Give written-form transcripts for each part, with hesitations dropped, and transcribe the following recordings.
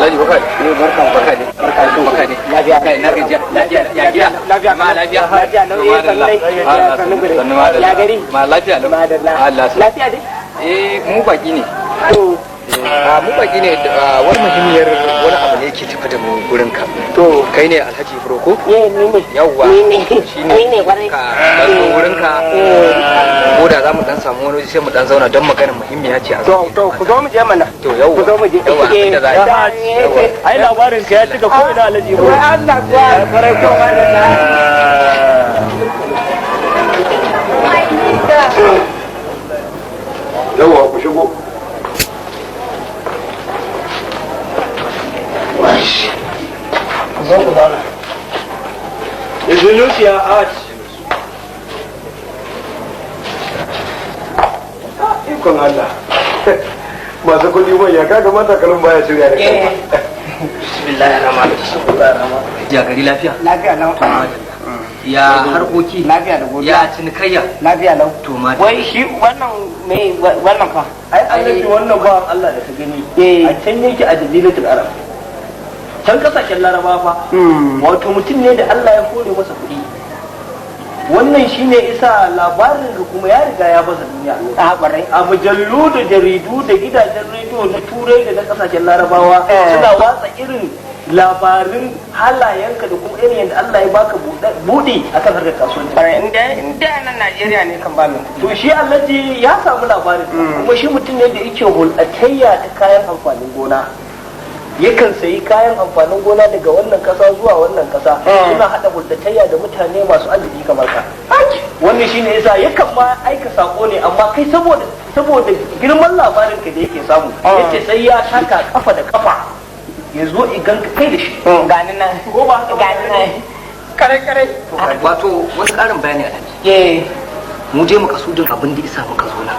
Alhaji baka ne barkan baka ne baka ne lafiya kai na gajiya lafiya lafiya ma lafiya lafiya ya gari ma lafiya Allah lafiya dai mu baki ne to mu baki ne wani muhimmiyar wani abu ne yake tafi da mu gurin ka to kai ne Alhaji Broko ni ne yawa shine ka dan zo gurin ka ko da zamu dan samu wani sai mu dan zauna don maganar muhimmiya ce a to ku zo mu je mana to yawa ku zo mu je ai labarin ka ya cika ko ina Alhaji Broko Allah ya fara ko yawa ku shigo Indonesia Arts. Ikon Allah. Masu kudi mai ya kaga mata kalin baya shirya da kai. Bismillahirrahmanirrahim. Ya gari lafiya? Lafiya lau. Ya harkoki? Lafiya da godiya. Ya cinikayya? Lafiya lau. To ma. Wai shi wannan fa? Ai Allah shi wannan ba Allah da ka gani. A can yake a Jaziratul Arab. Can kasashen Laraba fa wato mutum ne da Allah ya kore masa kuɗi, wannan shine isa labarin da kuma ya riga ya baza duniya a mujallu da jaridu da gidajen rediyo na turai da na kasashen Larabawa suna watsa irin labarin halayenka da kuma irin yadda Allah ya baka buɗe akan harkar kasuwanci. Inda nan Najeriya ne kan ba mu to shi Alhaji ya samu labarin kuma shi mutum ne da yake hulɗatayya ta kayan amfanin gona, yakan sayi kayan amfanin gona daga wannan kasa zuwa wannan kasa suna hada hulɗatayya da mutane masu arziki kamar ka. Wannan shine yasa yakan ma aika sako ne amma kai saboda girman labarin ka da yake samu yace sai ya taka kafa da kafa ya zo igan ka kai da shi gani nan ko ba haka gani nan kare wato wani karin bayani Alhaji mu je muka sudin abin da isa muka zo na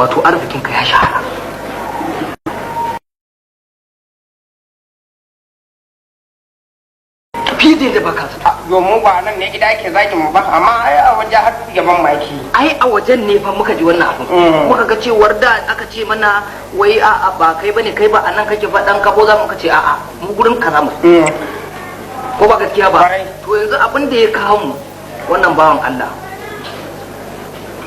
wato arzikin ka ya shahara fide da baka domin ba nan ne gida ake zaki mu ba amma ai a waje har gaban maki ai a wajen ne fa muka ji wannan abin muka ga cewar da aka ce mana wai a ba kai bane kai ba anan kake faɗan kabo za mu ka ce a'a mu gurin kaza mu ko ba gaskiya ba to yanzu abin da ya kawo mu wannan bawan Allah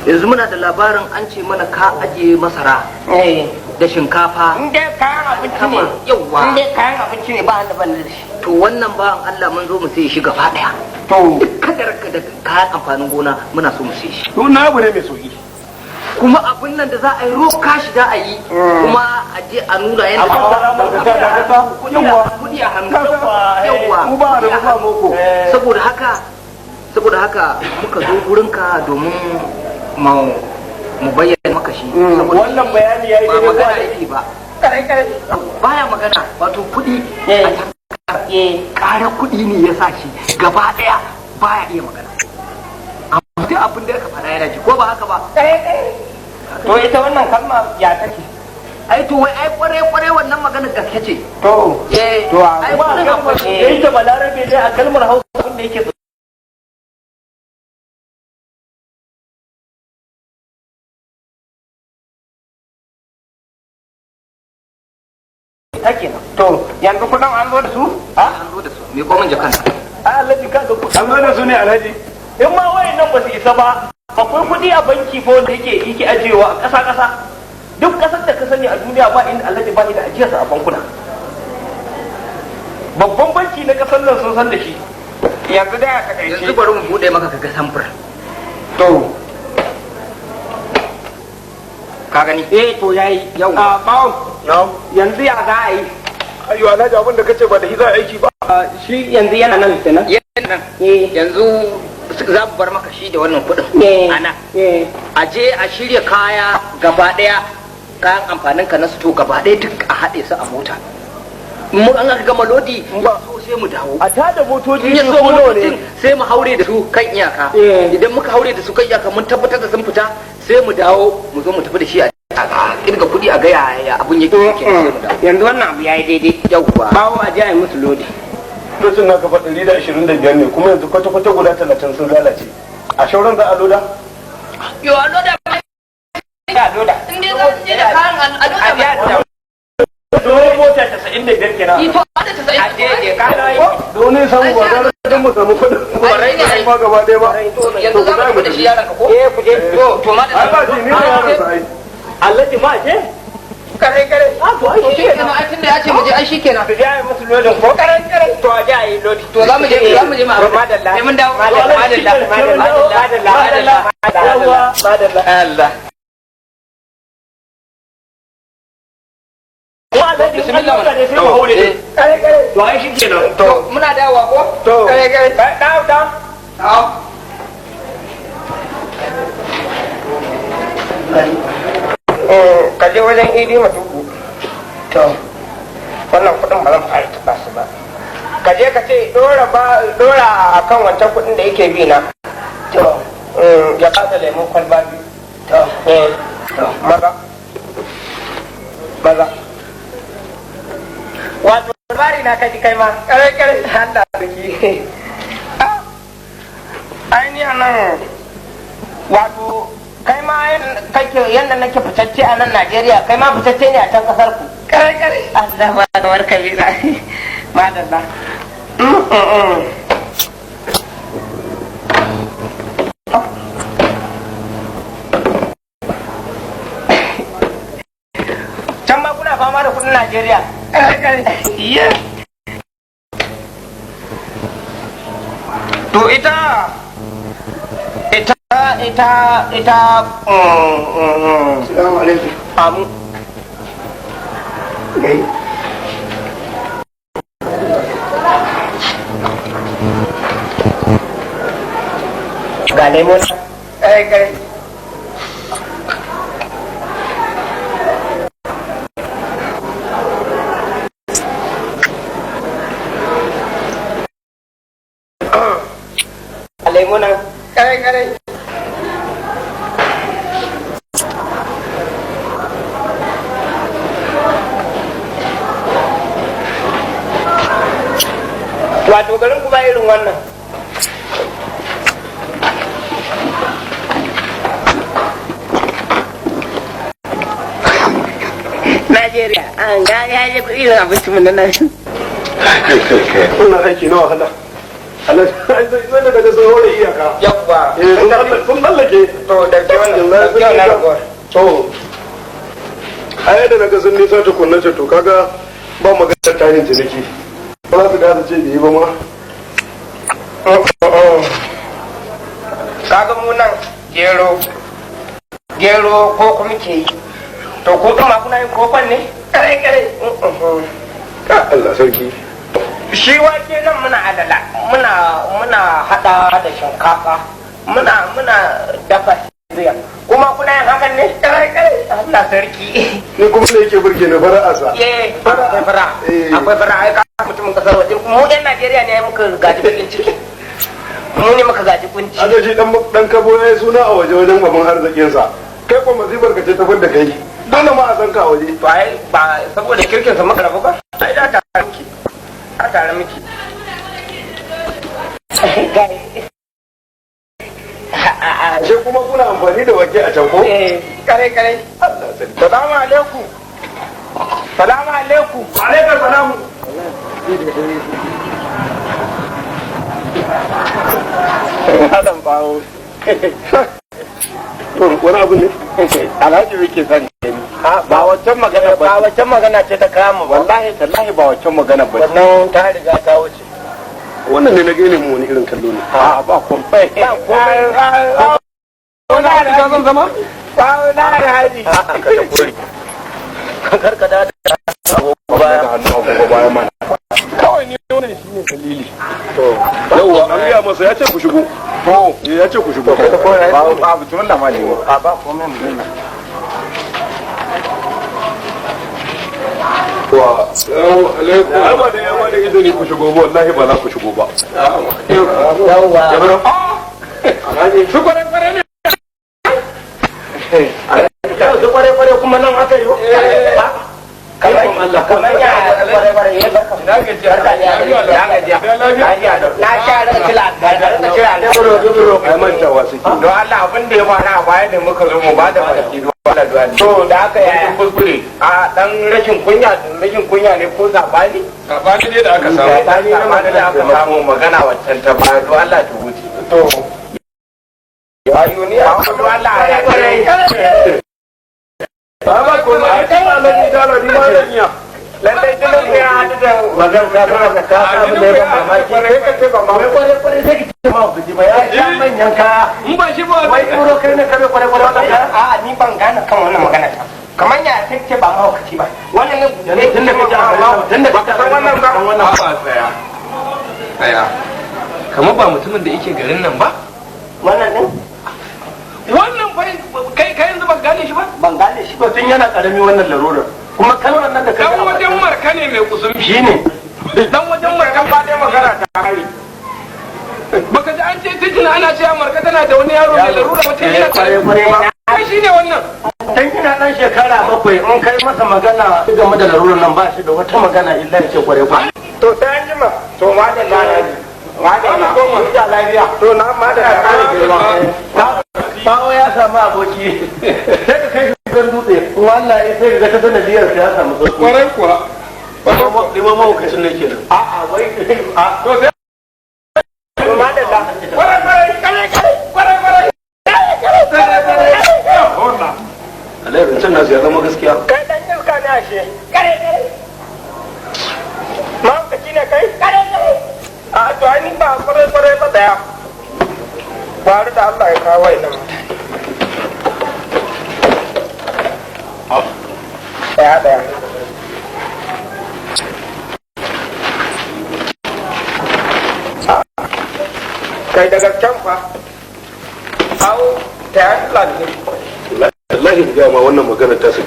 yanzu muna da labarin an ce mana ka ajiye masara da shinkafa inda kayan abinci ne yawa inda kayan abinci ne ba wanda ban da shi to wannan bawan Allah mun zo mu sai shi gaba daya to kadar ka da kayan amfanin gona muna so mu sai shi to na abu ne mai soki kuma abin nan da za a yi roka shi da a yi kuma a je a nuna yadda kudi a hannu yawa saboda haka muka zo gurinka domin mu bayyana maka shi wannan bayani yayi ba magana yake ba baya magana wato kudi ƙara kudi ne ya sa shi gaba daya baya iya magana amma duk abin da aka faɗa yana ji ko ba haka ba to ita wannan kalma ya take ai to wai ai kware wannan magana gaske ce to ai ba ga ita balarabe dai a kalmar Hausa abin da yake take to yanzu kudin an zo da su an zo da su me ko mun jakan Alhaji ka ga kudin an zo da su ne Alhaji in ma wayannan ba su isa ba akwai kudi a banki fa wanda yake ajiyewa a ƙasa duk ƙasar da ka sani a duniya ba inda Alhaji ba da ajiyarsa a bankuna babban banki na ƙasar nan sun san da shi yanzu da ka kai yanzu bari mu bude maka kaga samfur to ka gani to yayi yau a bawo yanzu ya za a yi ayo Alhaji abin da kace ba da hiza aiki ba shi yanzu yana nan kenan yana nan yanzu za mu bar maka shi da wannan kudin ana a je a shirya kaya gaba daya kayan amfanin ka na su to gaba daya duk a haɗe su a mota mu an aka gama lodi ba so sai mu dawo a tada motoci ne so ne sai mu haure da su kan iyaka idan muka haure da su kan iyaka mun tabbatar da sun fita sai mu dawo mu zo mu tafi da shi a kirga kuɗi a gaya ya abun yake yanzu wannan abu yayi daidai yauwa bawo a je a yi musu lodi lokacin naka fa 125 ne kuma yanzu kwata-kwata guda 30 sun lalace a shauran za a loda yo a loda a loda inda za su je da kayan a loda kenan ito da ta sai je ka dole samu ba da mu samu kudin ba gaba ɗaya ba yanzu za mu da shi yaran ka ko ku je to ma da ba shi ne yaran sai Allah ji ma je kare to ai shi kenan ai tunda ya ce mu je ai shi kenan to ya yi musu lodin ko kare to a je a yi lodi to za mu je ma madalla sai mun dawo madalla Allah bismillah to ai shi kenan to muna dawowa ko to kare dawo ka je wajen idi matuku to wannan kudin ba zan fara tuba su ba ka je ka ce dora a kan wancan kudin da yake bi na to ya kasa lemun kwalba biyu to maza wato labari na kaji kai ma kare handa biki ainihin nan wato kai ma yadda nake fitacce a nan Najeriya kai ma fitacce ne a can kasar ku kare Allah ma da warka bi na madalla can ma kuna fama da kudin Najeriya kare to ita Assalamu alaikum. Amu. Ga lemon. Kai. Lemon. Kai. Wato garin kuma irin wannan Najeriya an ga ya je irin abinci mun nan kai wannan aiki na wahala Allah sai daga sun hore iyaka yawwa sun mallake to da ke wannan na rago to ai da naga sun nisa tukunna ce to kaga ba magana tayin ciniki ba su gasa ce da yi ba ma kaga mu nan gero ko kuma ke yi to ko kuma kuna yin kofan ne kare Allah sarki shi wake nan muna alala muna hada da shinkafa muna dafa riya kuma kuna yin hakan ne kare Allah sarki ni kuma da yake burge ni fara'a sa akwai fara ai ka mutumin kasar waje mu yan Najeriya ne muka gaji bakin ciki mu ne muka gaji kunci a da shi dan kabo ya suna a wajen babban arzikin sa kai kuma masifar ka ce ta da kai dole ma a san ka waje to ai ba saboda kirkin sa muka rabu ba ai da tare miki ashe kuma kuna amfani da wake a can ko kare salamu alaikum alaikum salamu Adam bawo wani abu ne alhaji muke sani ba wancan magana ce ta kama wallahi tallahi ba wancan magana ba wannan ta riga ta wuce wannan ne na gane mu wani irin kallo ne ba komai wani haji zan zama ba wani haji karka da baya mana kawai ne wannan shi ne dalili yauwa an gaya masa ya ce ku shigo ya ce ku shigo ba mutumin da ma ne ba komai mutum wa alaikum da yawa da izini ku shigo ba wallahi ba za ku shigo ba yawwa shi kware ne su kware kuma nan aka yi kamar Allah kamar ya kware ya barka na share kila da kira da duburo ai manta wasu don Allah abin da ya fara a baya da muka zo mu ba da baki to da aka yaya kuskure a dan rashin kunya ne ko zabani ne da aka samu zabani da aka samu magana wancan ta ba do Allah ta wuce to ya yuni a ko Allah ya kare baba ko ma kai ma ne da ni ma da niya lalle dole ne ya hadu da magana ka samu da ban mamaki kai ka ce ba ma kware sai ki ma ku ji ba ya manyan ka in ba shi ba wai kuro kai ne kare kware a ni ban gane kan wannan magana ta kamar ya sai ce ba ma hukaci ba wannan ne tunda ka ji Allah tunda ka san wannan ba wannan ba tsaya kamar ba mutumin da yake garin nan ba wannan din wannan kai yanzu ban gane shi ba ban gane shi ba tun yana karami wannan larurar kuma kalmar nan da kai dan wajen marka ne mai kusumi shine dan wajen marka ba dai magana ta hari baka ji an ce titina ana cewa marka tana da wani yaro mai larura mutum yana kware kai shine wannan dan ina dan shekara 7 in kai masa magana game da larurar nan ba shi da wata magana illa ya ce kware to sai an jima to ma da na ko mu da lafiya to na ma da kare girma bawo ya samu aboki sai ka kai shi gan dutse wallahi sai ga ta sanadiyar ya samu sauki kwarai kuwa lima mawukacin ne kenan a'a wai a to sai to ma da Allah ya rincan nasu ya zama gaskiya kai dan iska ne ashe kare mawukaci ne kai kare a to ai ba kwarai ba daya bari da Allah ya kawo ina daya kai daga can fa au ta yi lalne wallahi ga ma wannan magana ta su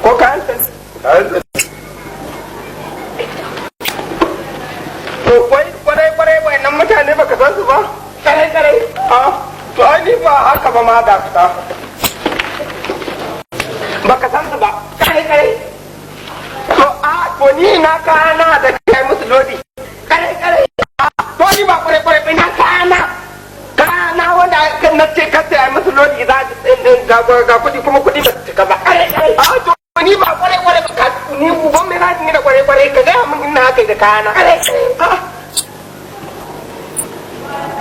ko ka hanta to kwarai nan mutane baka san su ba kare to ai ni ba haka ba ma da ta baka san su ba kare to to ni na kana da kai musu lodi kare to ni ba kwarai na kana wanda kan na ce ka sai musu lodi za ga kudi kuma kudi ba su ka ba kare to ni ba kwarai ba ka ni uban me na ni da kwarai ka ga mun ina haka da kana kare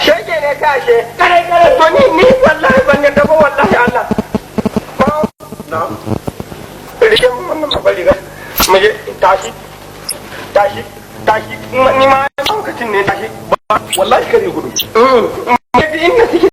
shege ne kashe kare to ni wallahi ban yadda ba wallahi Allah ko na rike mun mabali ga muje tashi ni ma lokacin ne tashi wallahi kare gudu inda suke